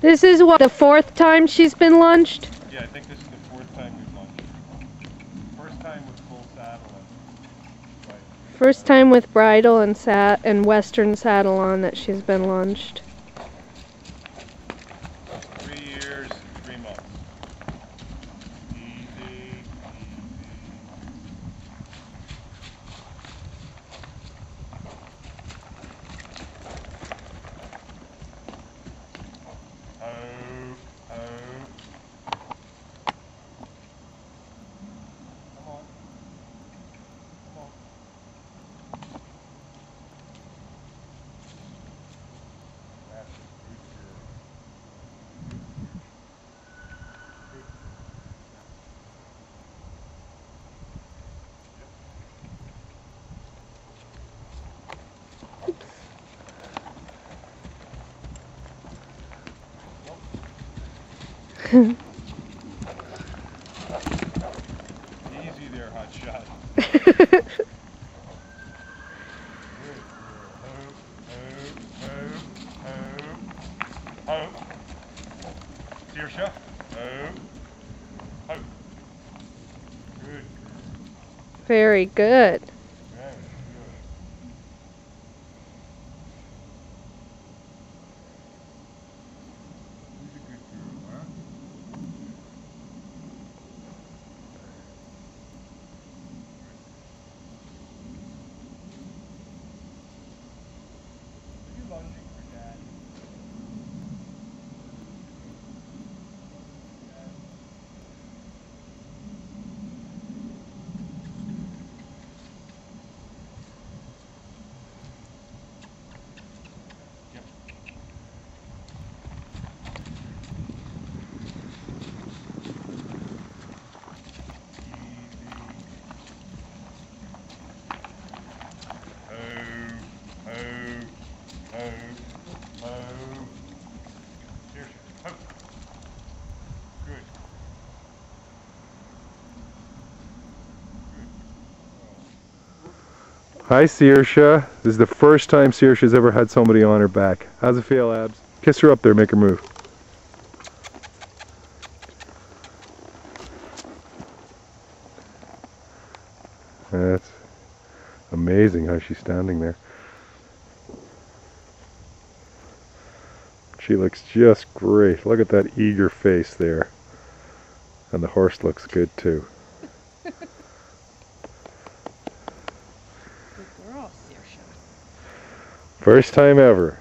This is what, the fourth time she's been lunged? Yeah, I think this is the fourth time we've lunged. First time with full saddle on. Right. First time with bridle and western saddle on that she's been lunged. 3 years, 3 months. Easy, easy. Oh, oh. Come on. Come on. That's a good girl. Good. Yep. Easy there, hot shot. Good. Oh. Saoirse. Oh. Good. Very good. Very good. Who's a good girl, huh? Are you lunging for Dad? Yep. Good. Hi Saoirse. This is the first time Saoirse's ever had somebody on her back. How's it feel, Abs? Kiss her up there, make her move. That's amazing how she's standing there. She looks just great. Look at that eager face there. And the horse looks good too. Good girl, Saoirse. First time ever.